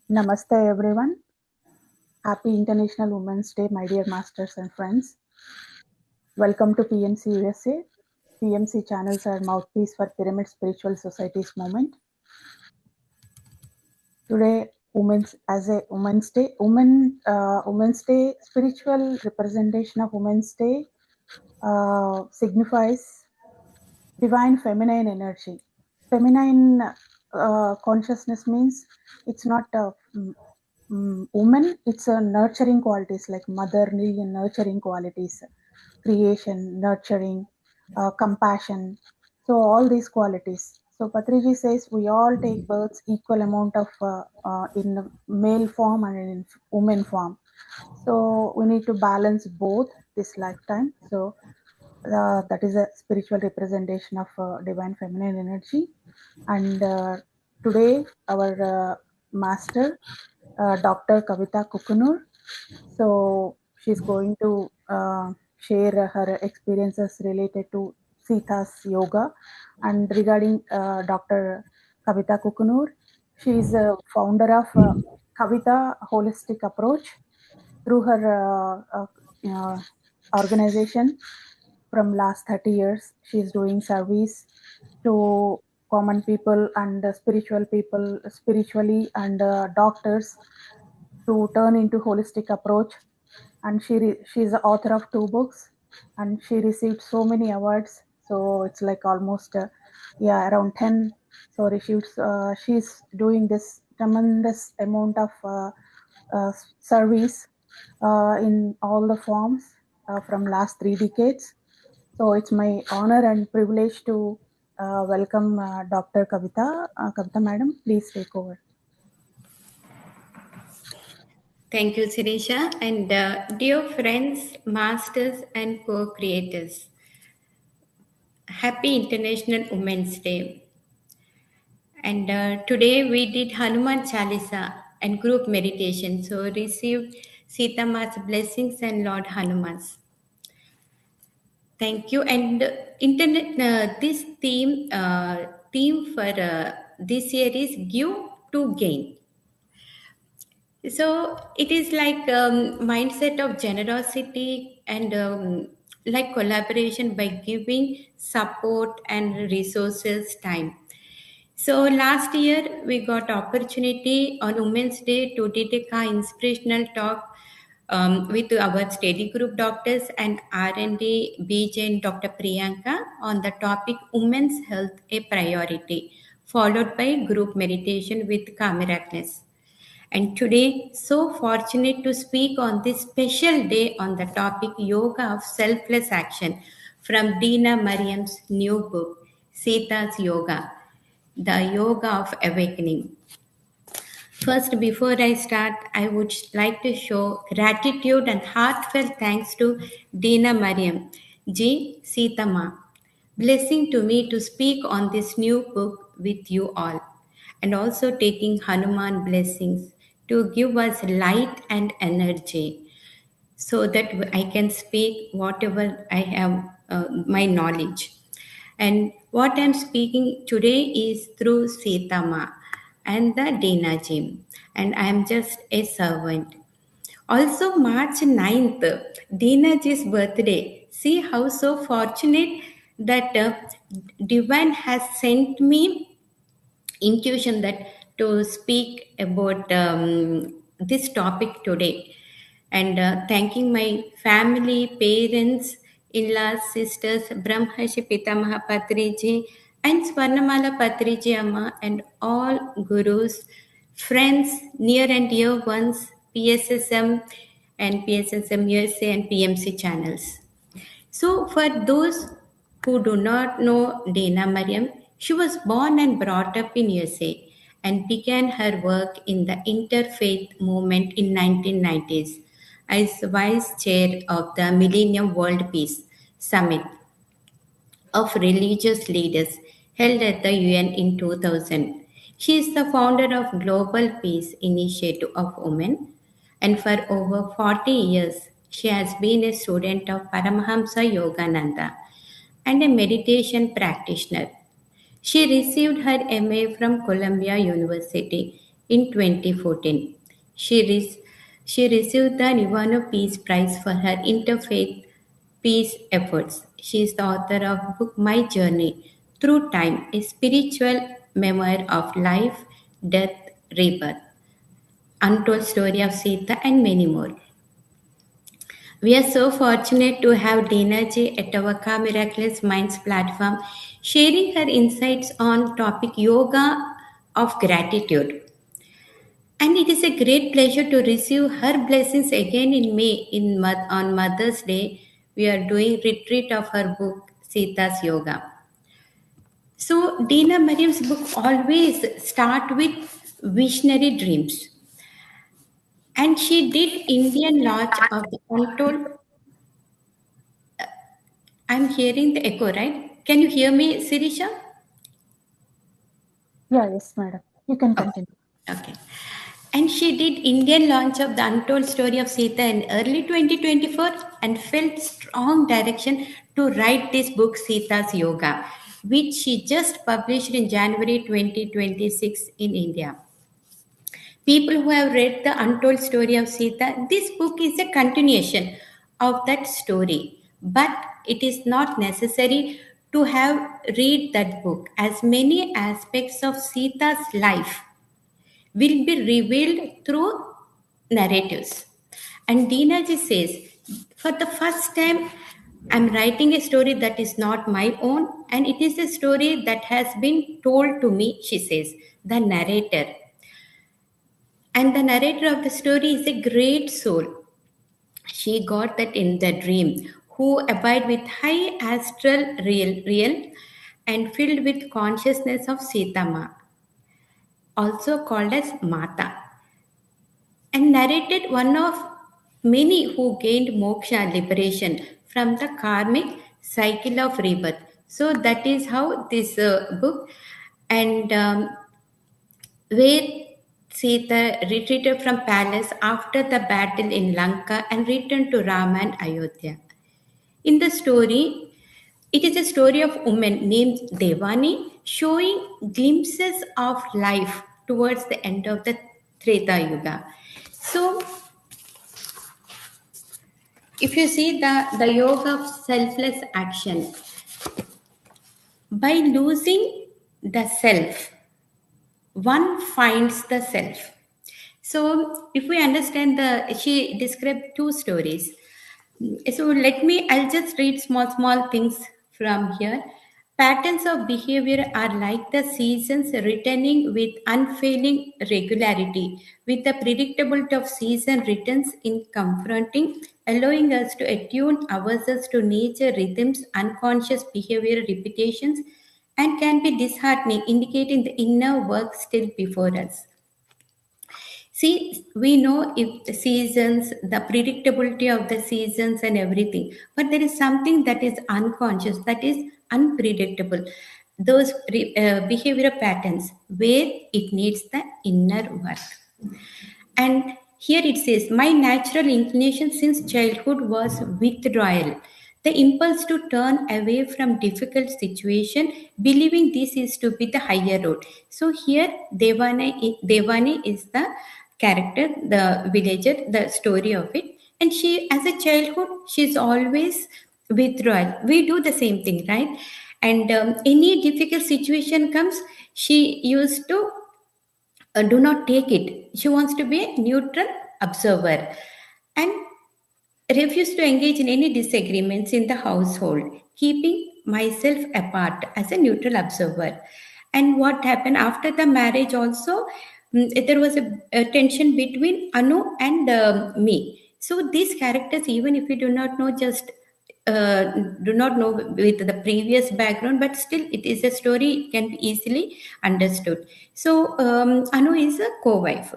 Namaste everyone. Happy International Women's Day, my dear masters and friends. Welcome to PMC USA. PMC channels are mouthpiece for Pyramid Spiritual Society's movement. Today, Women's Day, spiritual representation of Women's Day signifies divine feminine energy. Feminine consciousness means it's not a woman, it's a nurturing qualities like motherly and nurturing qualities, creation, nurturing, compassion. So all these qualities. So Patriji says we all take births equal amount of in male form and in woman form. So we need to balance both this lifetime. So that is a spiritual representation of divine feminine energy. And today, our master, Dr. Kavitha Kukunoor, so she's going to share her experiences related to Sita's yoga. And regarding Dr. Kavitha Kukunoor, she is a founder of Kavitha Holistic Approach through her organization. From last 30 years, she is doing service to common people and spiritual people spiritually, and doctors to turn into holistic approach. And she's the author of 2 books, and she received so many awards. So it's like almost around 10. So received, she's doing this tremendous amount of service in all the forms from last 3 decades. So it's my honor and privilege to welcome Dr. Kavitha. Kavitha madam, please take over. Thank you, Sirisha. And dear friends, masters, and co-creators, happy International Women's Day. And today we did Hanuman Chalisa and group meditation. So received Sita Ma's blessings and Lord Hanuman's. Thank you. And this theme for this year is give to gain. So it is like mindset of generosity and like collaboration by giving support and resources, time. So last year we got opportunity on Women's Day to take a inspirational talk with our study group doctors and R&D BJ and Dr. Priyanka on the topic Women's Health a Priority, followed by group meditation with KHA Miraculous. And today, so fortunate to speak on this special day on the topic Yoga of Selfless Action from Dena Merriam's new book, Sita's Yoga, the Yoga of Awakening. First, before I start, I would like to show gratitude and heartfelt thanks to Dena Merriam, Ji Sita Ma. Blessing to me to speak on this new book with you all, and also taking Hanuman blessings to give us light and energy so that I can speak whatever I have my knowledge. And what I'm speaking today is through Sitama and the Dena Gym, and I'm just a servant. Also, March 9th, Deenaji's birthday. See how so fortunate that Divine has sent me intuition that to speak about this topic today. And thanking my family, parents, in-laws, sisters, Brahmashi Pitamaha Patriji and Swarnamala Patriji Amma and all gurus, friends, near and dear ones, PSSM and PSSM USA and PMC channels. So, for those who do not know Dena Merriam, she was born and brought up in USA and began her work in the interfaith movement in 1990s as vice chair of the Millennium World Peace Summit of religious leaders held at the UN in 2000. She is the founder of Global Peace Initiative of Women, and for over 40 years she has been a student of Paramahamsa Yogananda and a meditation practitioner. She received her MA from Columbia University in 2014. She, re- she received the Nirvana Peace Prize for her interfaith peace efforts. She is the author of book My Journey Through Time, a spiritual memoir of life, death, rebirth, untold story of Sita, and many more. We are so fortunate to have Dena ji at our KHA Miraculous Minds platform sharing her insights on topic yoga of gratitude. And it is a great pleasure to receive her blessings again in May on Mother's Day. We are doing retreat of her book Sita's Yoga. So Dina Merriam's book always start with visionary dreams. And she did Indian launch of the Untold. I'm hearing the echo, right? Can you hear me, Sirisha? Yeah, yes, madam. You can Okay. continue. Okay. And she did Indian launch of the Untold Story of Sita in early 2024 and felt strong direction to write this book Sita's Yoga, which she just published in January 2026 in India. People who have read the Untold Story of Sita, this book is a continuation of that story, but it is not necessary to have read that book as many aspects of Sita's life will be revealed through narratives. And Deenaji says, for the first time, I'm writing a story that is not my own, and it is a story that has been told to me, she says, the narrator. And the narrator of the story is a great soul. She got that in the dream, who abide with high astral real and filled with consciousness of Sitama, also called as Mata, and narrated one of many who gained moksha liberation from the karmic cycle of rebirth. So that is how this book and where Sita retreated from palace after the battle in Lanka and returned to Rama and Ayodhya. In the story, it is a story of a woman named Devani showing glimpses of life towards the end of the Treta Yuga. So, if you see the yoga of selfless action, by losing the self, one finds the self. So, if we understand she described two stories. So I'll just read small things from here. Patterns of behavior are like the seasons returning with unfailing regularity, with the predictability of season returns in confronting, allowing us to attune ourselves to nature rhythms, unconscious behavior repetitions, and can be disheartening, indicating the inner work still before us. See, we know if the seasons, the predictability of the seasons and everything, but there is something that is unconscious, that is unpredictable. Those behavioral patterns where it needs the inner work. And here it says, my natural inclination since childhood was withdrawal. The impulse to turn away from difficult situation, believing this is to be the higher road. So here Devani is the character, the villager, the story of it. And she, as a childhood, she's always withdrawal. We do the same thing, right? And any difficult situation comes, she used to do not take it. She wants to be a neutral observer and refuse to engage in any disagreements in the household, keeping myself apart as a neutral observer. And what happened after the marriage also, there was a tension between Anu and me. So these characters, even if you do not know, just uh, do not know with the previous background, but still it is a story can be easily understood. So Anu is a co-wife.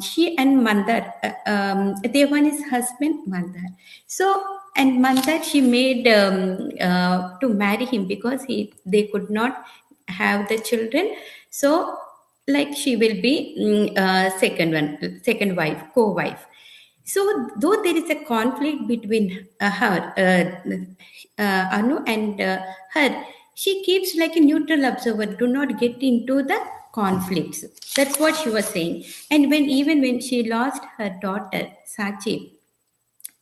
She and Mandar, Devan is husband Mandar. So and Mandar she made to marry him because they could not have the children. So like she will be second wife, co-wife. So, though there is a conflict between Anu and her, she keeps like a neutral observer. Do not get into the conflicts. That's what she was saying. And when she lost her daughter, Sachi,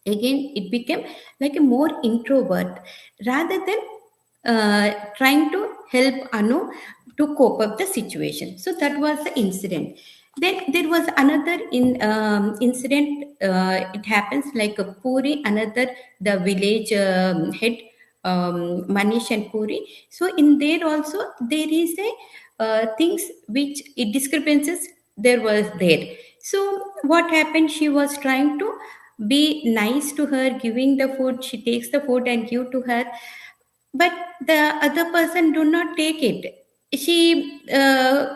again it became like a more introvert rather than trying to help Anu to cope up the situation. So that was the incident. Then there was another incident. It happens like a Puri, another the village head, Manish and Puri. So in there also there is a things which discrepancies there was there. So what happened, she was trying to be nice to her, giving the food, she takes the food and give to her, but the other person do not take it. She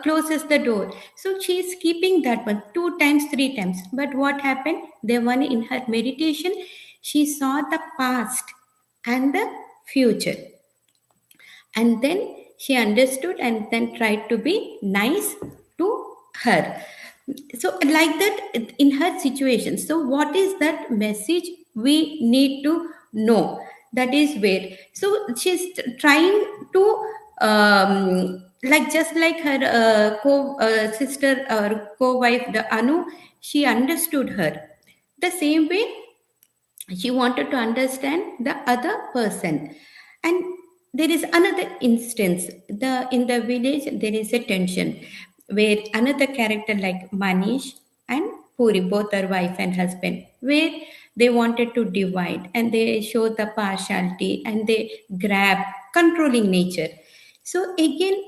closes the door, so she is keeping that one two times, three times. But what happened, the one in her meditation, she saw the past and the future, and then she understood and then tried to be nice to her. So like that in her situation. So what is that message we need to know? That is where, so she's trying to like just like her co sister or co-wife the Anu, she understood her the same way. She wanted to understand the other person. And there is another instance, the in the village there is a tension where another character like Manish and Puri, both are wife and husband, where they wanted to divide and they show the partiality and they grab controlling nature. So again,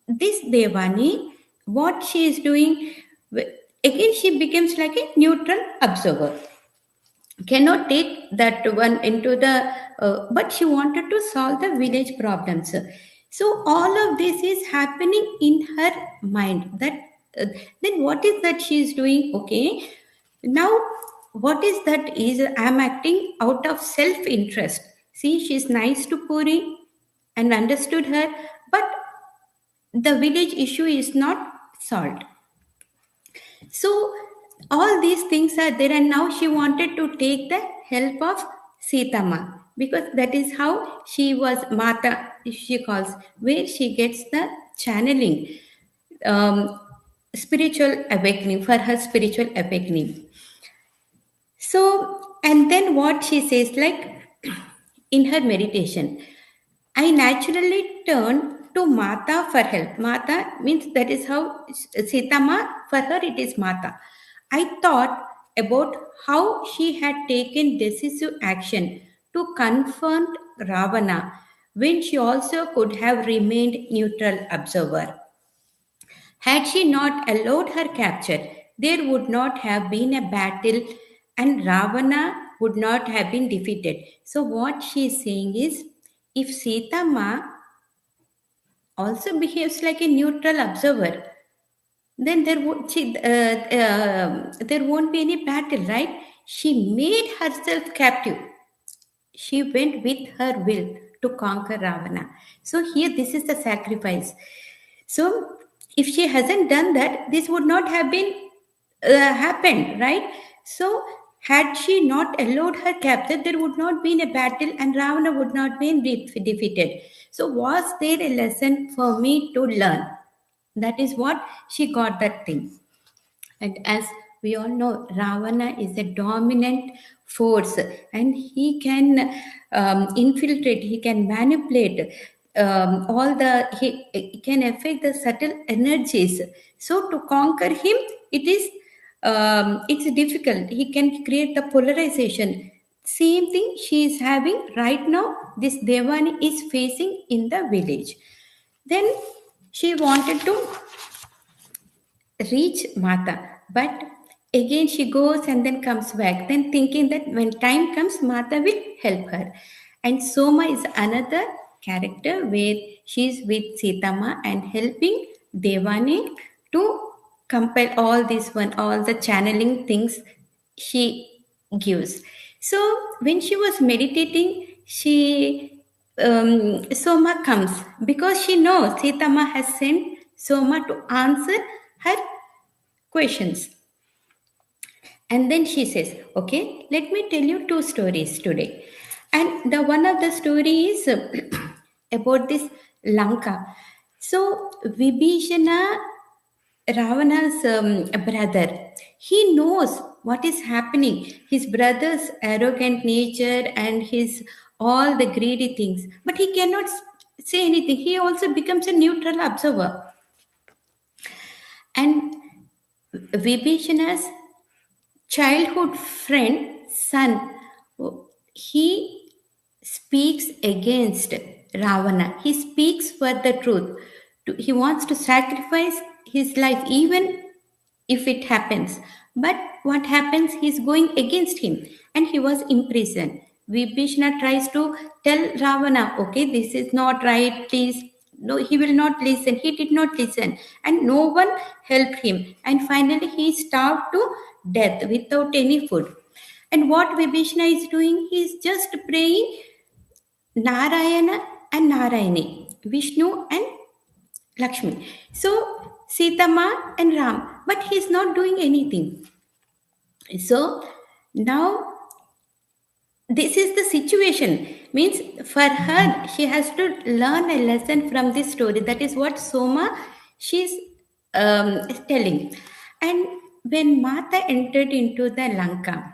this Devani, what she is doing, again she becomes like a neutral observer, cannot take that one into the but she wanted to solve the village problems. So all of this is happening in her mind, that uh, then what is that she is doing? Okay, now what is that is, I'm acting out of self interest. See, she's nice to Puri and understood her, but the village issue is not solved. So all these things are there, and now she wanted to take the help of Sita Ma, because that is how she was Mata, she calls, where she gets the channeling, um, spiritual awakening, for her spiritual awakening. So, and then what she says, like in her meditation, I naturally turn to Mata for help. Mata means that is how Sitama, for her it is Mata. I thought about how she had taken decisive action to confront Ravana when she also could have remained neutral observer. Had she not allowed her capture, there would not have been a battle and Ravana would not have been defeated. So, what she is saying is, if Sita Ma also behaves like a neutral observer, then there won't be any battle, right? She made herself captive. She went with her will to conquer Ravana. So here, this is the sacrifice. So if she hasn't done that, this would not have been happened, right? So had she not allowed her capture, there would not been a battle, and Ravana would not been defeated. So was there a lesson for me to learn? That is what she got that thing. And as we all know, Ravana is a dominant force, and he can infiltrate, he can manipulate he can affect the subtle energies. So to conquer him, it's difficult. He can create the polarization. Same thing she is having right now. This Devani is facing in the village. Then she wanted to reach Mata. But again, she goes and then comes back, then thinking that when time comes, Mata will help her. And Soma is another character where she is with Sitama and helping Devani to compel all this one, all the channeling things she gives. So when she was meditating, Soma comes because she knows Sitama has sent Soma to answer her questions. And then she says, okay, let me tell you two stories today. And the one of the story is about this Lanka. So Vibhishana Ravana's brother. He knows what is happening. His brother's arrogant nature and his all the greedy things, but he cannot say anything. He also becomes a neutral observer. And Vibhishana's childhood friend, son, he speaks against Ravana. He speaks for the truth. He wants to sacrifice his life, even if it happens. But what happens? He's going against him, and he was imprisoned. Vibhishana tries to tell Ravana, okay, this is not right, please. No, he will not listen. He did not listen, and no one helped him. And finally, he starved to death without any food. And what Vibhishana is doing, he is just praying Narayana and Narayani, Vishnu and Lakshmi. So Sitama and Ram, but he's not doing anything. So now this is the situation. Means for her, she has to learn a lesson from this story. That is what Soma she's telling. And when Mata entered into the Lanka,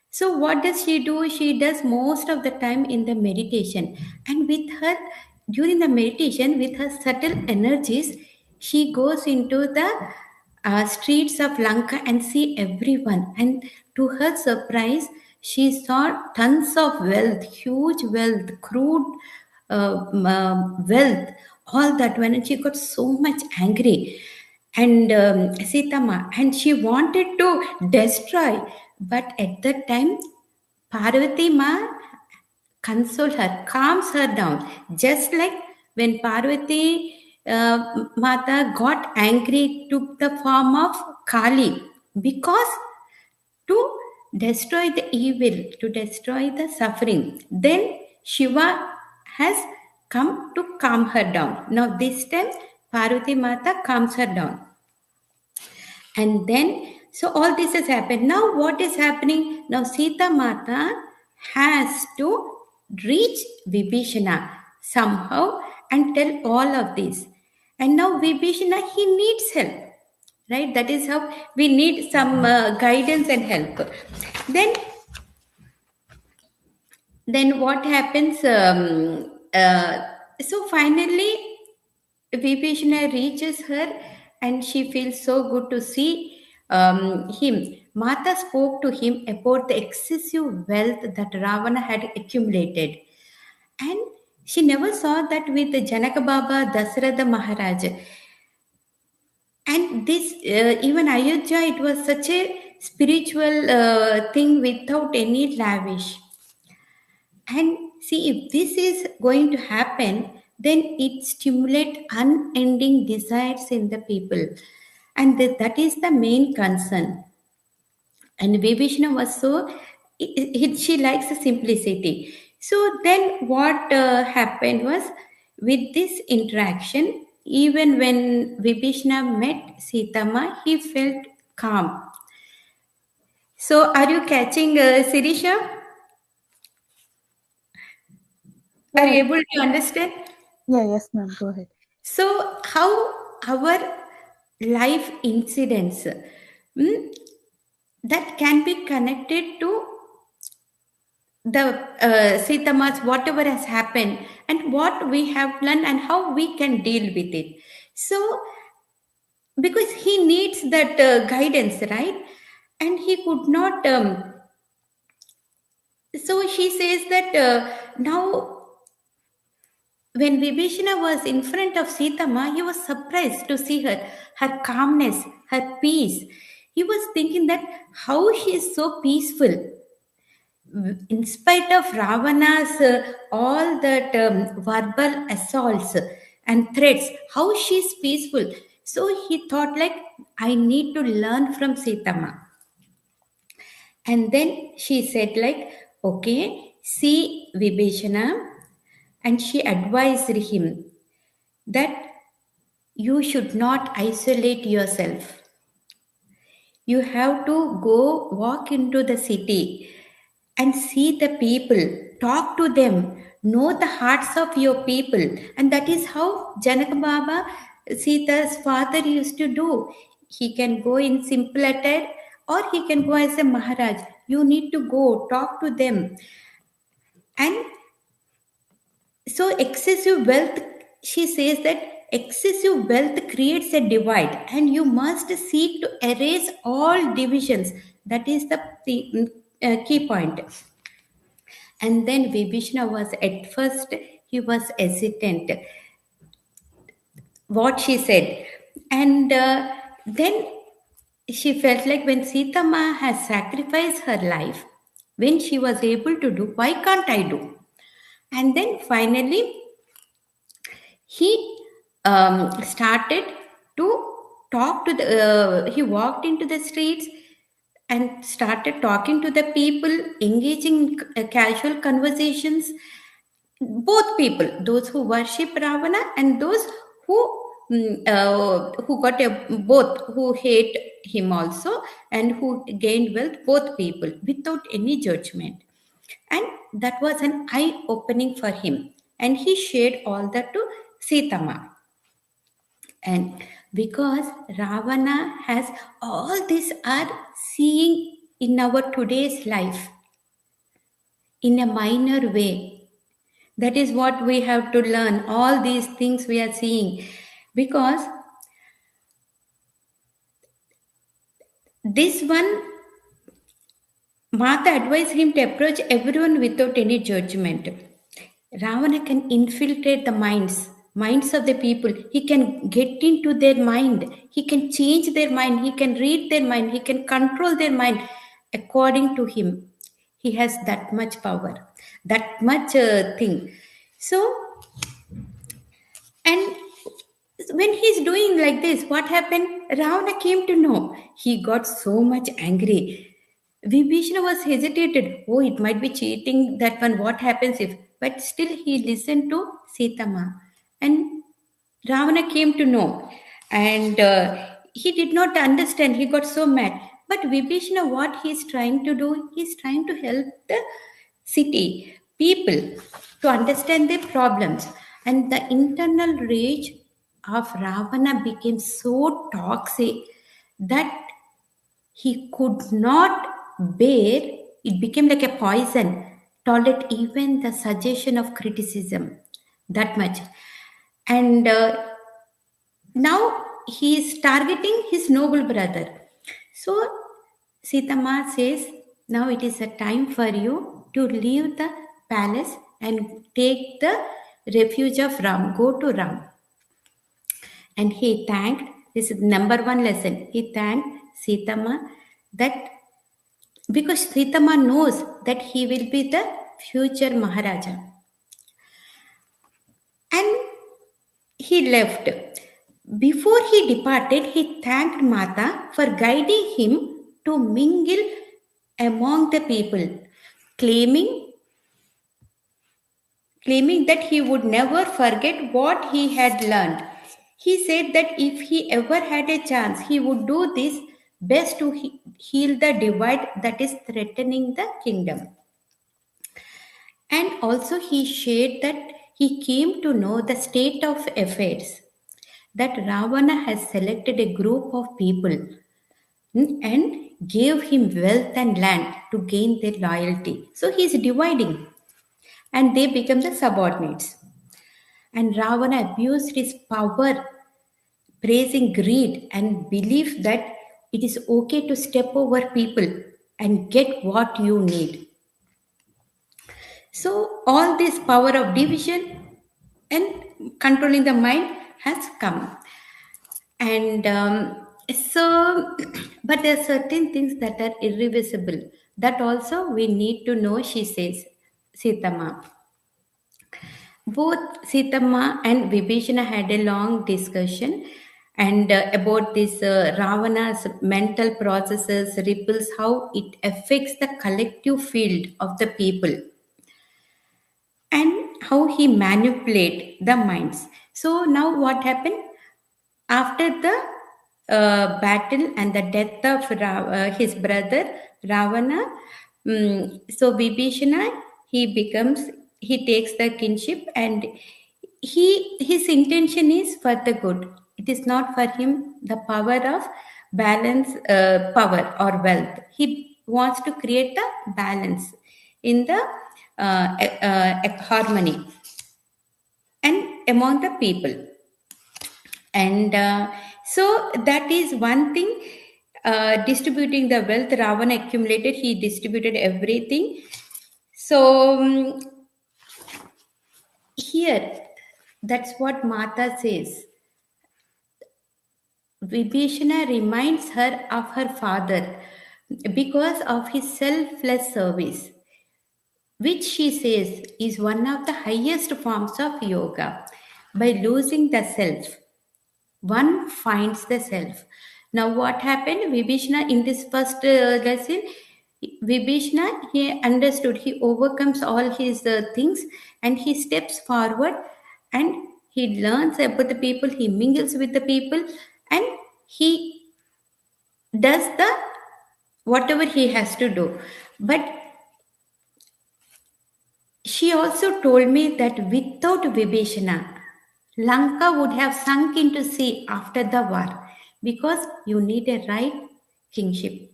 so what does she do? She does most of the time in the meditation. And with her, during the meditation, with her subtle energies, she goes into the streets of Lanka and see everyone. And to her surprise, she saw tons of wealth, huge wealth, crude wealth, all that one. And she got so much angry. And Sitama, and she wanted to destroy, but at that time, Parvati Ma console her, calms her down. Just like when Parvati Mata got angry, took the form of Kali because to destroy the evil, to destroy the suffering. Then Shiva has come to calm her down. Now this time Parvati Mata calms her down. And then, so all this has happened. Now, what is happening? Now, Sita Mata has to reach Vibhishana somehow and tell all of this. And now, Vibhishana, he needs help, right? That is how we need some guidance and help. Then, then what happens? So finally, Vibhishana reaches her and she feels so good to see him. Mata spoke to him about the excessive wealth that Ravana had accumulated. And she never saw that with Janaka Baba, Dasratha Maharaj. And this, even Ayodhya, it was such a spiritual thing without any lavish. And see, if this is going to happen, then it stimulates unending desires in the people. And that is the main concern. And Vibhishana was so, she likes the simplicity. So then what happened was, with this interaction, even when Vibhishana met Sitama, he felt calm. So are you catching Sirisha? Are Yeah, you able to understand? yeah, yes, ma'am. Go ahead. So, how our life incidents that can be connected to the Sitamas, whatever has happened, and what we have learned, and how we can deal with it. So, because he needs that guidance, right? And he could not. So she says that now when Vibhishana was in front of Sitama, he was surprised to see her calmness, her peace. He was thinking that how she is so peaceful. In spite of Ravana's all that verbal assaults and threats, how she is peaceful. So he thought like, I need to learn from Sitama. And then she said like, okay, see Vibhishana, and she advised him that you should not isolate yourself. You have to go walk into the city and see the people, talk to them, know the hearts of your people. And that is how Janaka Baba Sita's father used to do. He can go in simple attire or he can go as a Maharaj. You need to go talk to them. And so excessive wealth, she says that excessive wealth creates a divide and you must seek to erase all divisions. That is the key point. And then Vibhishana was at first, he was hesitant what she said. And then she felt like when Sita Ma has sacrificed her life, when she was able to do, why can't I do? And then finally, he started to talk to he walked into the streets and started talking to the people, engaging in casual conversations. Both people, those who worship Ravana and those who who got a, both who hate him also and who gained wealth, both people without any judgment. And that was an eye opening for him. And he shared all that to Sitama. And because Ravana has all this are seeing in our today's life in a minor way. That is what we have to learn. All these things we are seeing. Because this one, Mata advised him to approach everyone without any judgment. Ravana can infiltrate the minds of the people. He can get into their mind. He can change their mind. He can read their mind. He can control their mind according to him. He has that much power, that much thing. So, and when he's doing like this, what happened? Ravana came to know. He got so much angry. Vibhishana was hesitated. Oh, it might be cheating that one. What happens if? But still he listened to Sitama. And Ravana came to know. And he did not understand. He got so mad. But Vibhishana, what he's trying to do, he's trying to help the city, people to understand their problems. And the internal rage of Ravana became so toxic that he could not bear, it became like a poison, tolerate even the suggestion of criticism. That much. And now he is targeting his noble brother. So Sitama says, now it is a time for you to leave the palace and take the refuge of Ram. Go to Ram. And he thanked, this is number one lesson. He thanked Sitama that because Sitama knows that he will be the future Maharaja. And he left. Before he departed, he thanked Mata for guiding him to mingle among the people, claiming, claiming that he would never forget what he had learned. He said that if he ever had a chance, he would do this best to heal the divide that is threatening the kingdom. And also, he shared that he came to know the state of affairs, that Ravana has selected a group of people and gave him wealth and land to gain their loyalty. So he is dividing and they become the subordinates. And Ravana abused his power, praising greed and belief that it is okay to step over people and get what you need. So, all this power of division and controlling the mind has come. And so, but there are certain things that are irreversible. That also we need to know, she says, Sitama. Both Sitama and Vibhishana had a long discussion and about this Ravana's mental processes, ripples, how it affects the collective field of the people and how he manipulate the minds. So now what happened? After the battle and the death of his brother Ravana, so Vibhishana, he takes the kinship and his intention is for the good. It is not for him the power of balance, power or wealth. He wants to create the balance in the harmony and among the people. And so that is one thing. Distributing the wealth, Ravana accumulated, he distributed everything. So here, that's what Mata says. Vibhishana reminds her of her father because of his selfless service, which she says is one of the highest forms of yoga. By losing the self, one finds the self. Now, what happened? Vibhishana, in this first lesson, Vibhishana, he understood, he overcomes all his things and he steps forward and he learns about the people, he mingles with the people, and he does the whatever he has to do. But she also told me that without Vibhishana, Lanka would have sunk into sea after the war because you need a right kingship.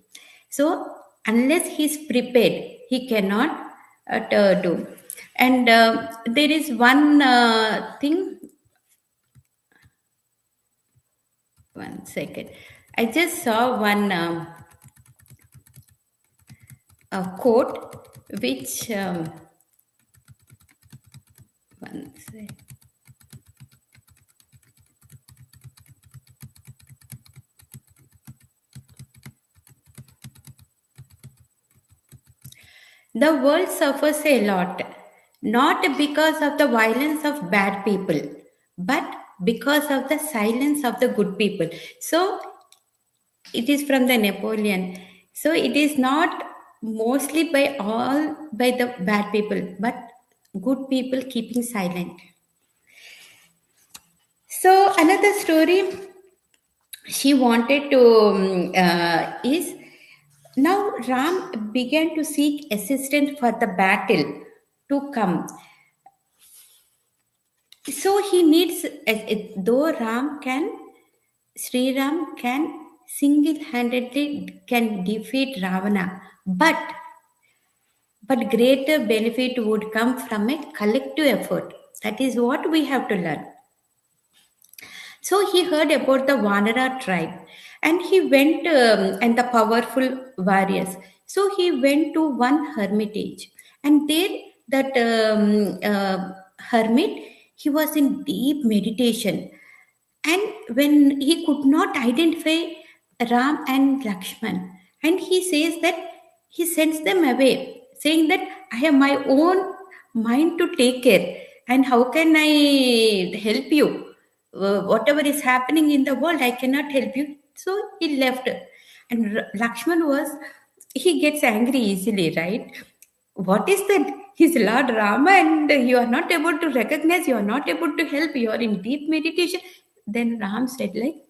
So, unless he's prepared, he cannot do. And there is one thing, one second. I just saw one quote which, one second. The world suffers a lot, not because of the violence of bad people, but because of the silence of the good people. So it is from the Napoleon. So it is not mostly by the bad people, but good people keeping silent. So another story she wanted to is, now Ram began to seek assistance for the battle to come. So he needs, though Sri Ram can single-handedly can defeat Ravana, but greater benefit would come from a collective effort. That is what we have to learn. So he heard about the Vanara tribe and he went, and the powerful warriors. So he went to one hermitage, and there that hermit, he was in deep meditation. And when he could not identify Ram and Lakshman, and he says that he sends them away, saying that I have my own mind to take care, and how can I help you? Whatever is happening in the world, I cannot help you. So he left, and Lakshman was, he gets angry easily, right? What is that? He's Lord Rama, and you are not able to recognize, you are not able to help, you are in deep meditation. Then Ram said, like,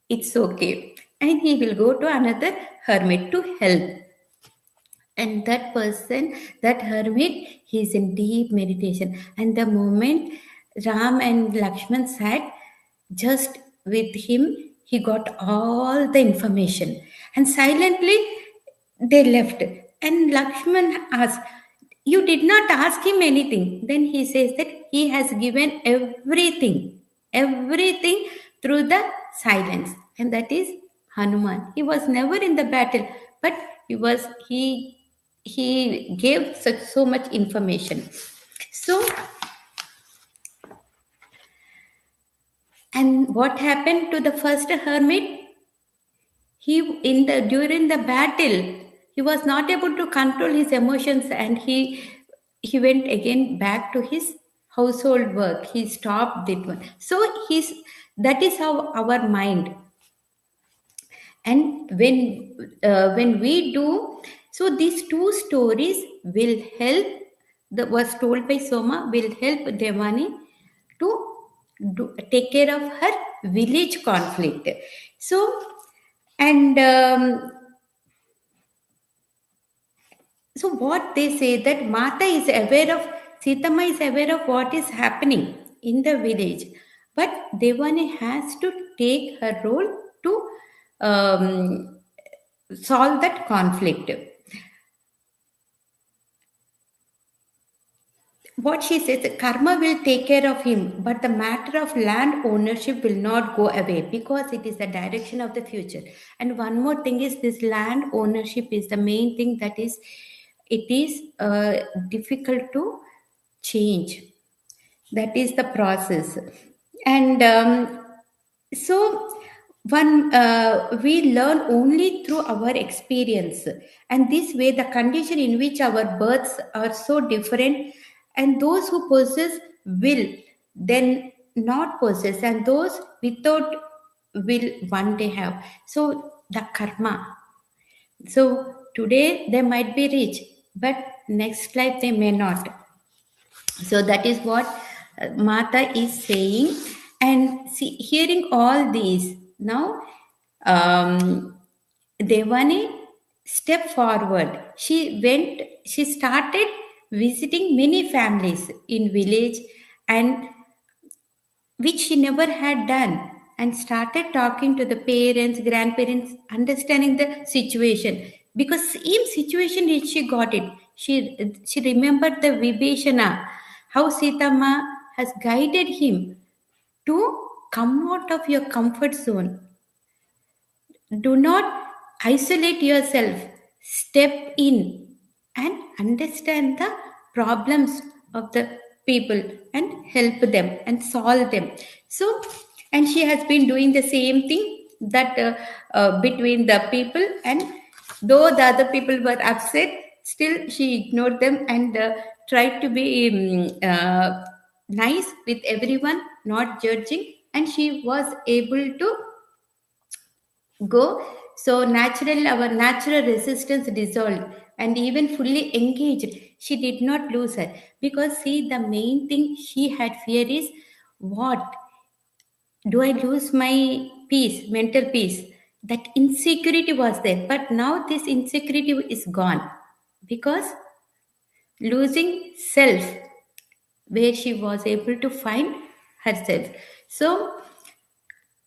it's okay. And he will go to another hermit to help. And that person, that hermit, he's in deep meditation. And the moment Ram and Lakshman sat just with him, he got all the information. And silently they left. And Lakshman asked, you did not ask him anything. Then he says that he has given everything through the silence. And that is Hanuman. He was never in the battle, but he gave such so much information. So, and what happened to the first hermit? He, during the battle, he was not able to control his emotions, and he went again back to his household work. He stopped that one. So that is how our mind. And when we do, so these two stories will help, that was told by Soma, will help Devani to take care of her village conflict. So, and so what they say, that Mata is aware of, Sitama is aware of what is happening in the village. but Devani has to take her role to um, solve that conflict. What she says, karma will take care of him, but the matter of land ownership will not go away because it is the direction of the future. And one more thing is, this land ownership is the main thing that is, it is difficult to change. That is the process. And so one we learn only through our experience, and this way the condition in which our births are so different, and those who possess will then not possess, and those without will one day have. So the karma. So today they might be rich, but next life they may not. So that is what Mata is saying. And see, hearing all these now, um, Devani step forward. She started visiting many families in village, and which she never had done, and started talking to the parents, grandparents, understanding the situation, because same situation which she got it. She remembered the Vibhishana, how Sitama has guided him to come out of your comfort zone. Do not isolate yourself. Step in and understand the problems of the people and help them and solve them. So, and she has been doing the same thing that between the people, and though the other people were upset, still she ignored them and tried to be nice with everyone, not judging, and she was able to go. So naturally our natural resistance dissolved, and even fully engaged, she did not lose her. Because see, the main thing she had fear is, what, do I lose my peace, mental peace? That insecurity was there, but now this insecurity is gone, because losing self, where she was able to find herself. So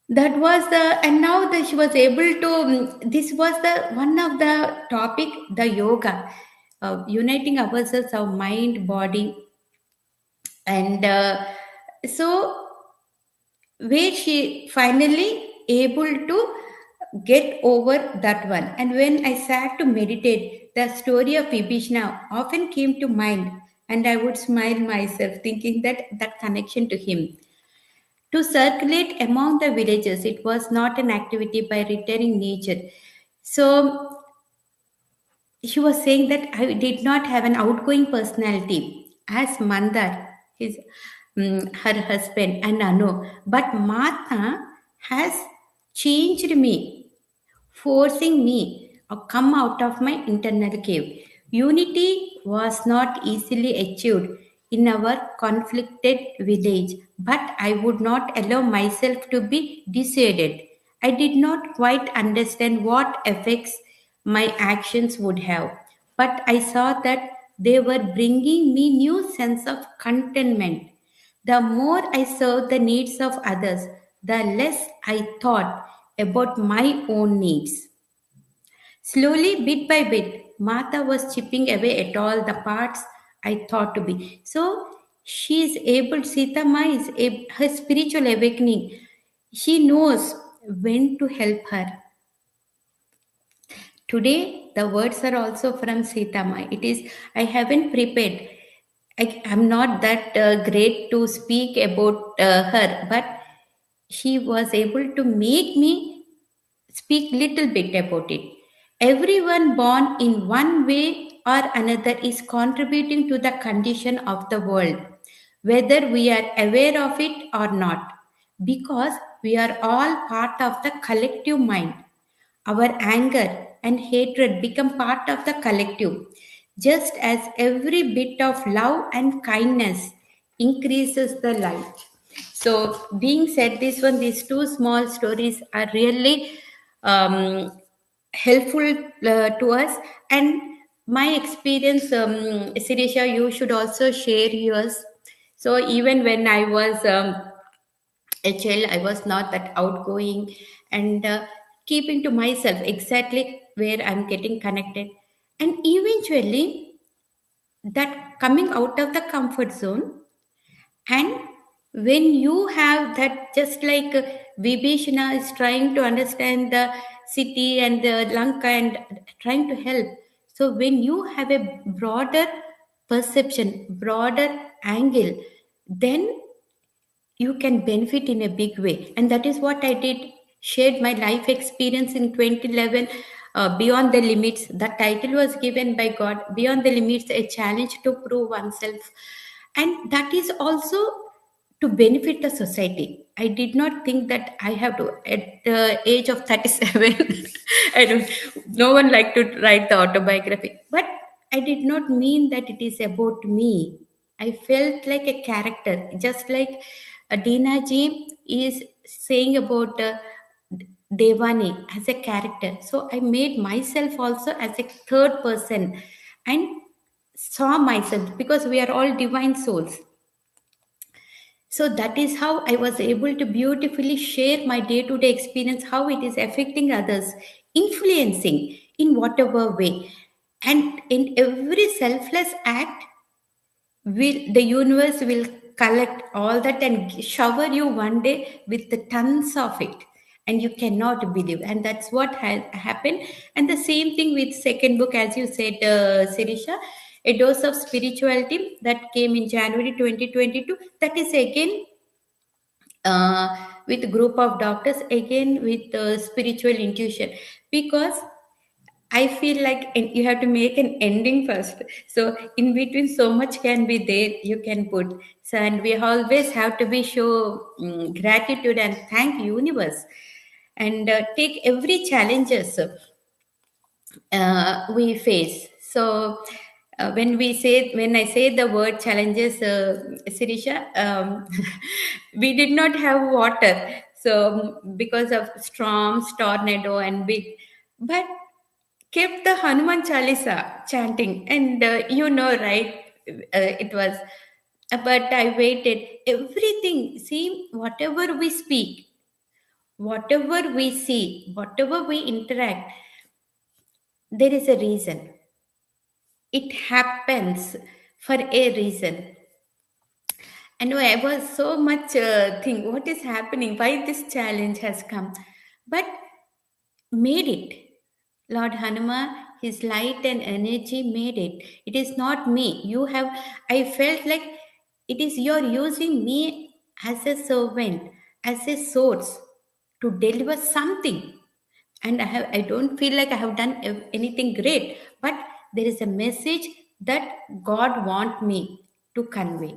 that was the, and now that she was able to, this was the one of the topic, the yoga, uniting ourselves, our mind, body, and so where she finally able to get over that one. And when I sat to meditate, the story of Vibhishna often came to mind, and I would smile myself thinking that that connection to him. To circulate among the villages, it was not an activity by returning nature. So she was saying that I did not have an outgoing personality as Mandar, her husband, and Anu, but Mata has changed me, forcing me to come out of my internal cave. Unity was not easily achieved in our conflicted village, but I would not allow myself to be dissuaded. I did not quite understand what effects my actions would have, but I saw that they were bringing me new sense of contentment. The more I served the needs of others, the less I thought about my own needs. Slowly, bit by bit, Mata was chipping away at all the parts I thought to be. So she is able, Sita Ma is her spiritual awakening. She knows when to help her. Today, the words are also from Sita Ma. It is, I haven't prepared. I'm not that great to speak about her, but she was able to make me speak little bit about it. Everyone born in one way or another is contributing to the condition of the world, whether we are aware of it or not, because we are all part of the collective mind. Our anger and hatred become part of the collective, just as every bit of love and kindness increases the light. So, being said, these two small stories are really helpful to us. And my experience, Sirisha, you should also share yours. So, even when I was a child, I was not that outgoing, and keeping to myself exactly where I'm getting connected. And eventually, that coming out of the comfort zone, and when you have that, just like Vibhishana is trying to understand the city and the Lanka and trying to help. So when you have a broader perception, broader angle, then you can benefit in a big way. And that is what I did. Shared my life experience in 2011, Beyond the Limits. The title was given by God, Beyond the Limits, a challenge to prove oneself. And that is also to benefit the society. I did not think that I have to, at the age of 37, I don't, no one like to write the autobiography. But I did not mean that it is about me. I felt like a character, just like Dena ji is saying about Devani as a character. So I made myself also as a third person and saw myself, because we are all divine souls. So that is how I was able to beautifully share my day to day experience, how it is affecting others, influencing in whatever way. And in every selfless act, the universe will collect all that and shower you one day with the tons of it. And you cannot believe. And that's what has happened. And the same thing with second book, as you said, Sirisha, A Dose of Spirituality, that came in January 2022. That is again with a group of doctors, again with spiritual intuition, because I feel like you have to make an ending first. So in between, so much can be there you can put. So, and we always have to be show gratitude and thank universe, and take every challenges we face. So when I say the word challenges, Sirisha, we did not have water. So because of storms, tornado, and big, but kept the Hanuman Chalisa chanting, and right? It was, but I waited. Everything, see, whatever we speak, whatever we see, whatever we interact, there is a reason. It happens for a reason. And I was so much think, what is happening? Why this challenge has come? But made it. Lord Hanuma, his light and energy made it. It is not me. I felt like it is you're using me as a servant, as a source to deliver something. And I don't feel like I have done anything great, but there is a message that God want me to convey,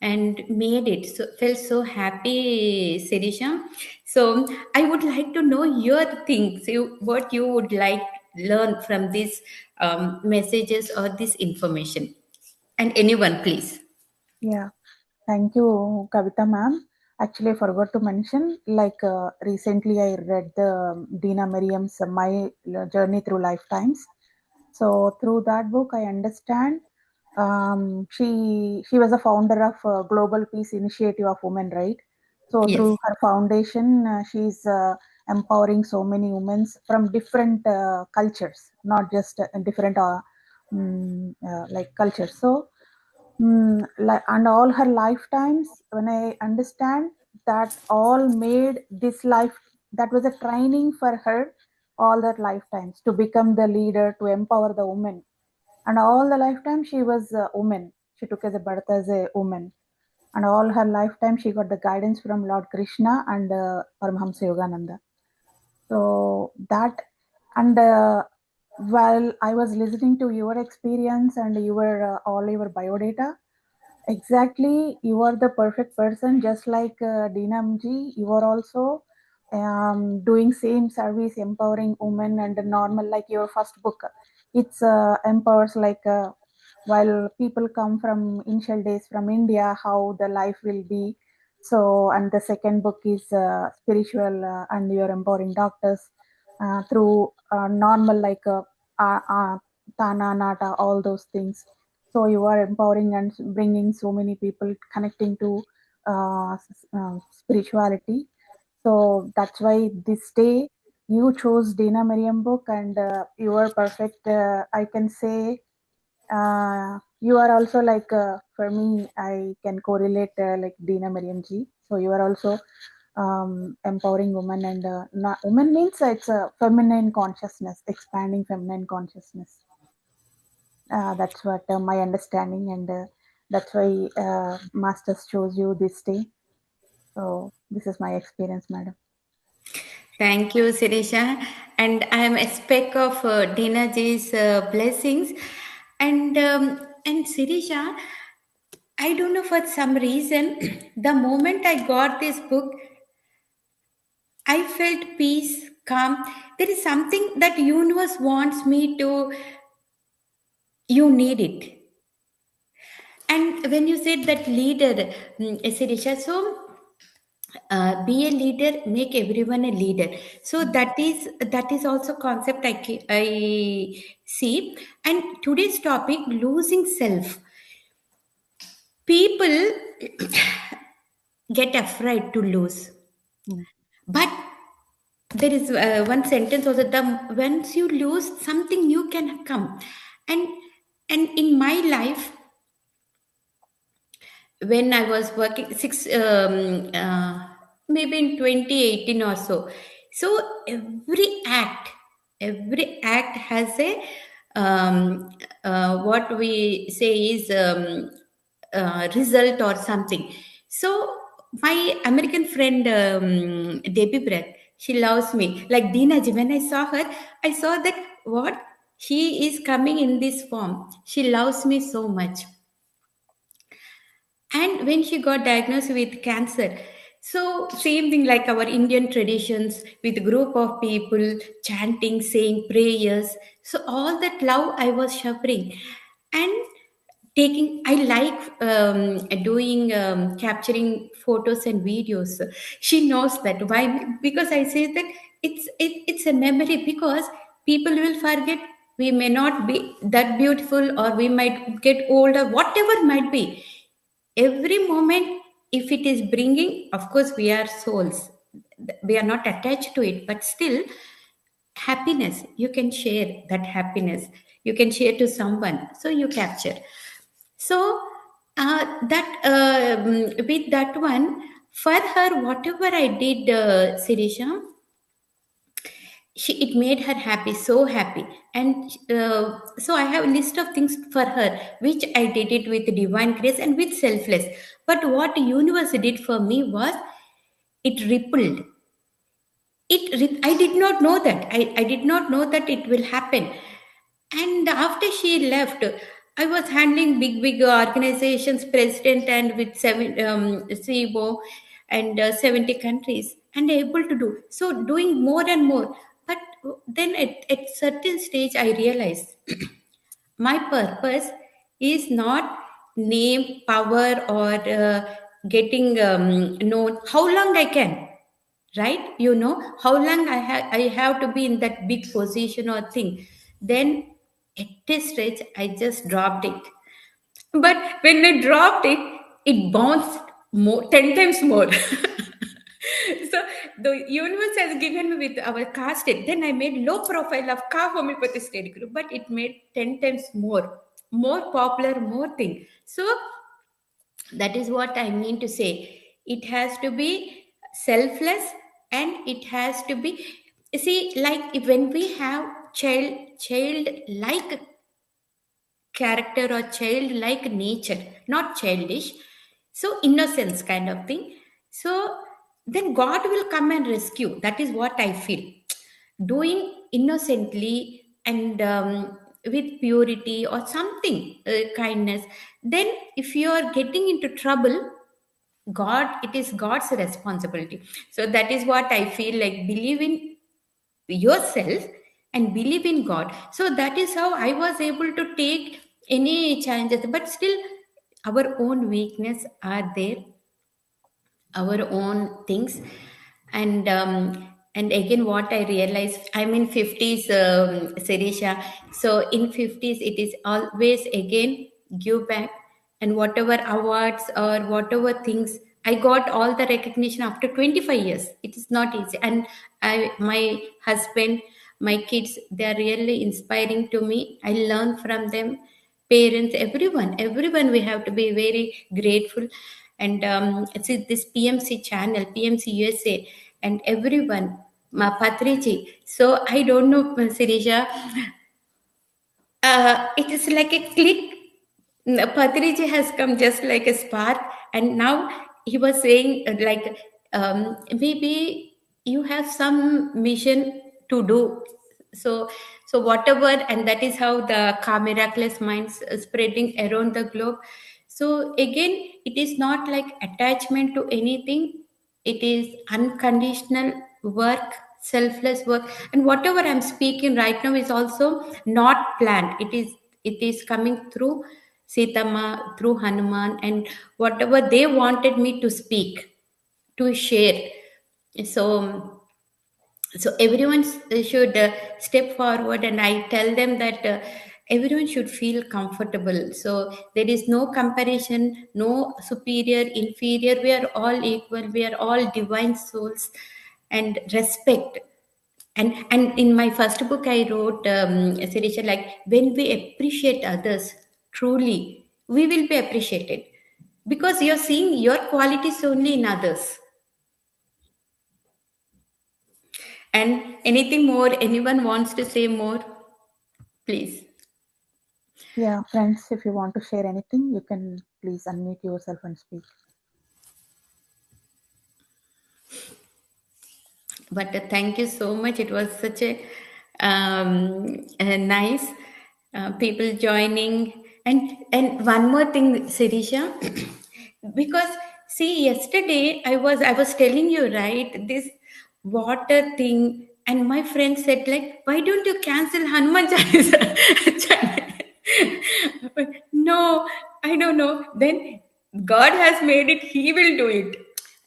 and made it. So felt so happy, Sirisha. So I would like to know your things, what you would like learn from these messages or this information, and anyone, please. Yeah. Thank you, Kavitha ma'am. Actually, I forgot to mention, like recently I read the Dena Merriam's My Journey Through Lifetimes. So through that book, I understand she was a founder of Global Peace Initiative of Women, right? So Yes. through her foundation, she's empowering so many women from different cultures, not just different like cultures. So and all her lifetimes, when I understand that all made this life, that was a training for her, all that lifetimes to become the leader, to empower the woman. And all the lifetime she was a woman. She took as a birth as a woman. And all her lifetime she got the guidance from Lord Krishna and Paramahamsa Yogananda. So that, and while I was listening to your experience and your all your biodata, exactly, you are the perfect person, just like Dinamji. You are also doing same service, empowering women and normal, like your first book. It's empowers like while people come from initial days from India, how the life will be. So, and the second book is spiritual, and you're empowering doctors through normal like Tana, Nata, all those things. So you are empowering and bringing so many people connecting to spirituality. So that's why this day you chose Dena Merriam book, and you are perfect. I can say you are also like for me, I can correlate like Dena Merriam ji. So you are also empowering women, and not, women means it's a feminine consciousness, expanding feminine consciousness. That's what my understanding, and that's why masters chose you this day. So this is my experience, madam. Thank you, Sirisha. And I am a speck of Dina Ji's blessings. And Sirisha, I don't know for some reason, the moment I got this book, I felt peace, calm. There is something that universe wants me to. You need it. And when you said that leader, Sirisha, so be a leader, make everyone a leader. So that is also concept I see. And today's topic, losing self. People get afraid to lose, Mm, but there is one sentence also, the once you lose, something new can come. And and in my life, when I was working maybe in 2018 or so. So every act has a what we say is result or something. So my American friend Debbie Brett, she loves me like Dina ji. When I saw her, I saw that what she is coming in this form. She loves me so much. And when she got diagnosed with cancer, so same thing like our Indian traditions, with a group of people chanting, saying prayers. So all that love I was showering. And taking, I like doing capturing photos and videos. She knows that. Why? Because I say that it's a memory, because people will forget. We may not be that beautiful, or we might get older, whatever might be. Every moment, if it is bringing, of course we are souls, we are not attached to it, but still, happiness, you can share that happiness, you can share to someone, so you capture. So that with that one, for her, whatever I did, Sirisha, she, it made her happy, so happy. And so I have a list of things for her, which I did it with divine grace and with selfless. But what universe did for me was, it rippled. I did not know that. I did not know that it will happen. And after she left, I was handling big organizations, president, and with seven CEO, and 70 countries, and able to do so, doing more and more. But then at certain stage, I realized my purpose is not name, power, or getting known. How long I can, right? How long I have to be in that big position or thing. Then at this stage, I just dropped it. But when I dropped it, it bounced more, 10 times more. So the universe has given me with our caste it. Then I made low profile of car homeopathy study group, but it made 10 times more popular, more thing. So that is what I mean to say. It has to be selfless, and it has to be, see, like if when we have child like character, or child like nature, not childish, so innocence kind of thing. So then God will come and rescue. That is what I feel. Doing innocently, and with purity or something, kindness, then if you are getting into trouble, God, it is God's responsibility. So that is what I feel like. Believe in yourself and believe in God. So that is how I was able to take any challenges. But still, our own weakness are there, our own things. And again, what I realized, I'm in 50s, Sirisha. So in 50s, it is always again give back, and whatever awards or whatever things I got all the recognition after 25 years. It is not easy. And my husband, my kids, they are really inspiring to me. I learn from them. Parents, everyone, we have to be very grateful. And see this PMC channel, PMC USA, and everyone, Patriji. So I don't know, Sirisha, it is like a click. Patriji has come just like a spark, and now he was saying, maybe you have some mission to do. So, so whatever, and that is how the KHA Miraculous Minds spreading around the globe. So again, it is not like attachment to anything. It is unconditional work, selfless work, and whatever I'm speaking right now is also not planned. It is coming through Sitama, through Hanuman, and whatever they wanted me to speak, to share. So, so everyone should step forward, and I tell them that everyone should feel comfortable. So there is no comparison, no superior, inferior. We are all equal. We are all divine souls, and respect. And in my first book I wrote, Sirisha, like when we appreciate others truly, we will be appreciated, because you're seeing your qualities only in others. And anything more, anyone wants to say more, please. Yeah, friends, if you want to share anything, you can please unmute yourself and speak. But thank you so much. It was such a nice people joining. And one more thing, Sirisha, because see, yesterday I was telling you, right, this water thing, and my friend said like, why don't you cancel Hanuman Chalisa? No, I don't know. Then God has made it; He will do it.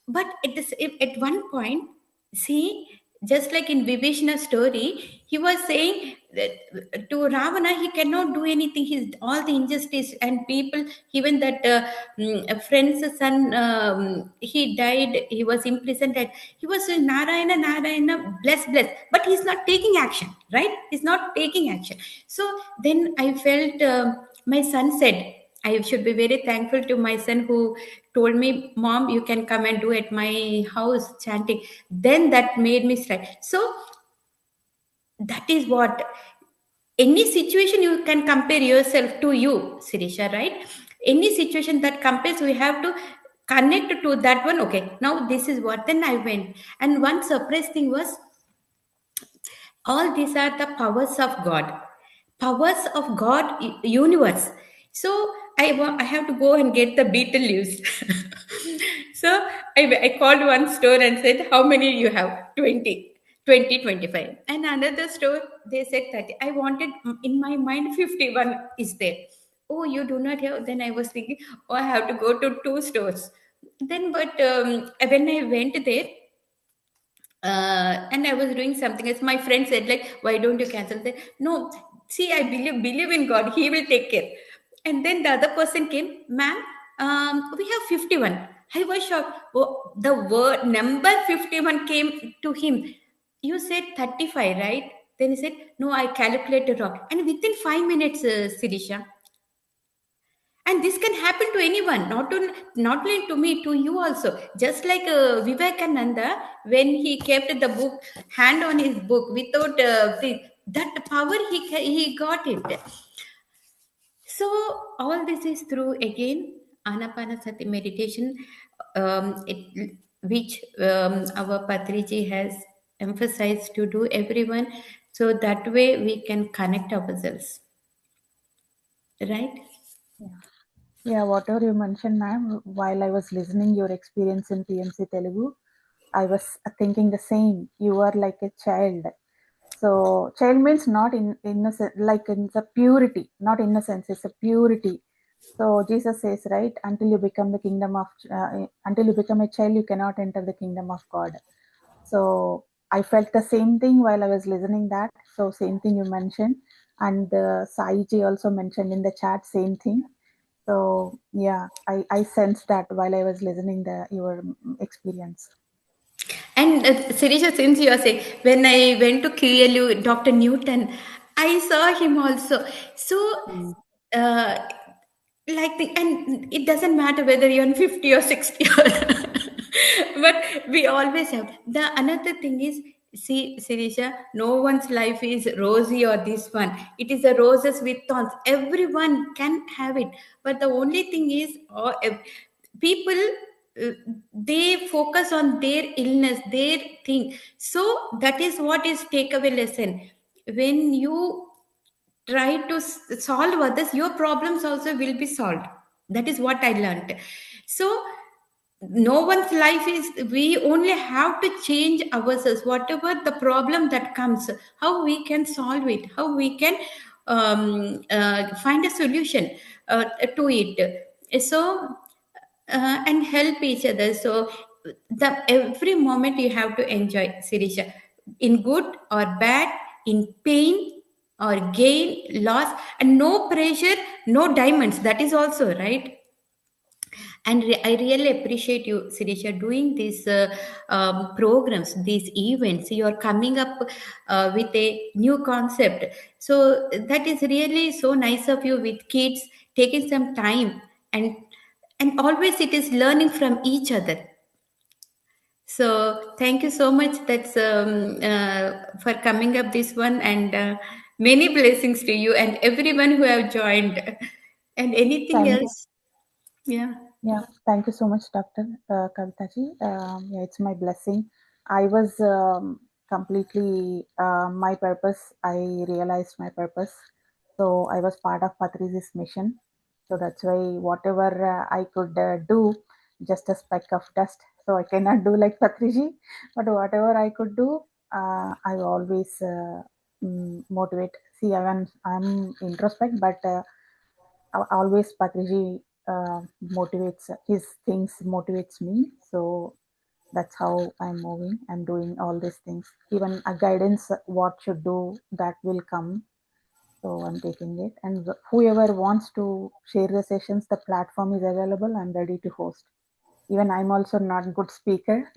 But at one point, see, just like in Vibhishna's story, he was saying that to Ravana, he cannot do anything. He's all the injustice and people, even that a friend's son, he died, he was imprisoned, and he was saying, Narayana, Narayana, bless, bless. But he's not taking action, right? He's not taking action. So then I felt, my son said, I should be very thankful to my son who told me, Mom, you can come and do at my house chanting. Then that made me start. So that is what, any situation you can compare yourself to you, Sirisha, right? Any situation that compares, we have to connect to that one. Okay, now this is what. Then I went. And one surprise thing was, all these are the powers of God universe. So I have to go and get the beetle leaves. So I called one store and said, how many you have? 20, 20, 25. And another store, they said 30. I wanted, in my mind, 51 is there. Oh, you do not have? Then I was thinking, oh, I have to go to two stores. Then but when I went there, and I was doing something else. My friend said, like, why don't you cancel that? No, see, I believe in God. He will take care. And then the other person came, ma'am, we have 51. I was shocked. Oh, the word number 51 came to him. You said 35, right? Then he said, no, I calculated wrong. And within 5 minutes, Sirisha, and this can happen to anyone, not only to me, to you also. Just like Vivekananda, when he kept the book, hand on his book without that power, he got it. So all this is through, again, Anapanasati meditation, which our Patriji has emphasized to do, everyone, so that way we can connect ourselves, right? Yeah. Yeah, whatever you mentioned, ma'am, while I was listening your experience in PMC Telugu, I was thinking the same. You are like a child. So child means not in innocent, like in the purity, not innocence. It's a purity. So Jesus says, right, until you become the kingdom of, until you become a child, you cannot enter the kingdom of God. So I felt the same thing while I was listening that. So same thing you mentioned, and Sai ji also mentioned in the chat same thing. So yeah, I sensed that while I was listening the your experience. And Sirisha, since you are saying, when I went to QLU, Dr. Newton, I saw him also. So, Mm. uh, and it doesn't matter whether you're on 50 or 60 or but we always have the another thing is, see Sirisha, no one's life is rosy or this one, it is a roses with thorns, everyone can have it, but the only thing is, people, uh, they focus on their illness, their thing. So that is what is takeaway lesson. When you try to solve others, your problems also will be solved. That is what I learned. So no one's life is, we only have to change ourselves, whatever the problem that comes, how we can solve it, how we can find a solution to it. So and help each other. So the every moment you have to enjoy, Sirisha, in good or bad, in pain or gain, loss, and no pressure, no diamonds. That is also right. And I really appreciate you, Sirisha, doing these programs, these events. You are coming up with a new concept. So that is really so nice of you, with kids, taking some time, and always it is learning from each other. So thank you so much. That's for coming up this one, and many blessings to you and everyone who have joined. And anything Thank you. else? Yeah. Yeah, thank you so much, Dr. Kavitha ji. Yeah, it's my blessing. I was completely my purpose. I realized my purpose. So I was part of Patrice's mission. So that's why whatever I could do, just a speck of dust. So I cannot do like Patrici, but whatever I could do, I always motivate. See, I'm introspect, but always Patrici motivates his things motivates me. So that's how I'm moving. I'm doing all these things. Even a guidance, what should do, that will come. So I'm taking it. And whoever wants to share the sessions, the platform is available. I'm ready to host. Even I'm also not good speaker.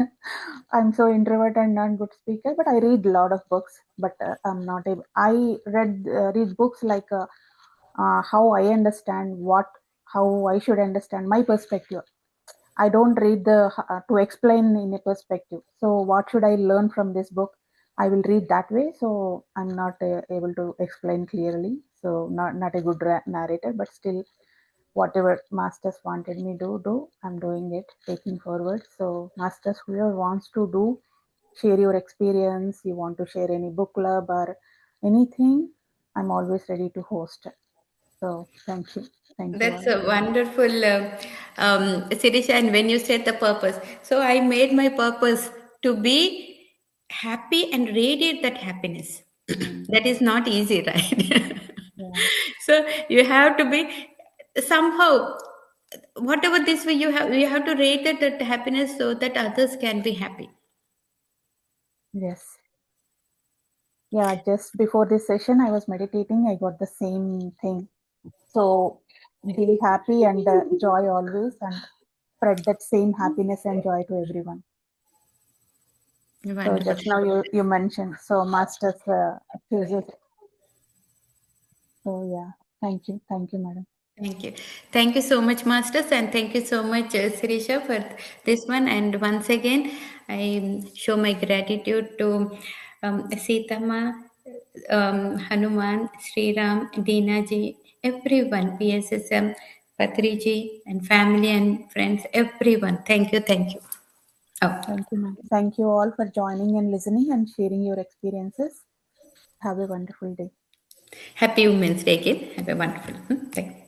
I'm so introvert and not good speaker, but I read a lot of books. But I'm not able. I read books like how I understand what how I should understand my perspective. I don't read the to explain in a perspective. So what should I learn from this book? I will read that way. So I'm not able to explain clearly. So not a good narrator, but still whatever masters wanted me to do, I'm doing it, taking forward. So masters, whoever wants to do, share your experience. You want to share any book club or anything, I'm always ready to host. So thank you That's all. a wonderful, Sirisha. And when you said the purpose, so I made my purpose to be happy and radiate that happiness. Mm, That is not easy, right? yeah. So you have to be somehow, whatever this way, you have to radiate that happiness so that others can be happy. Yes. Yeah, just before this session, I was meditating. I got the same thing. So be happy and joy always, and spread that same happiness and joy to everyone. So Wonderful. just now you mentioned so masters chooses. So yeah, thank you, madam. Thank you. Thank you so much, Masters, and thank you so much, Sirisha, for this one. And once again, I show my gratitude to Sita Ma, Hanuman, Sri Ram, Dena ji, everyone, PSSM, Patri ji, and family and friends, everyone. Thank you, thank you. Oh, Thank you, ma'am. Thank you all for joining and listening and sharing your experiences. Have a wonderful day. happy Women's Day again. Have a wonderful. Thank you.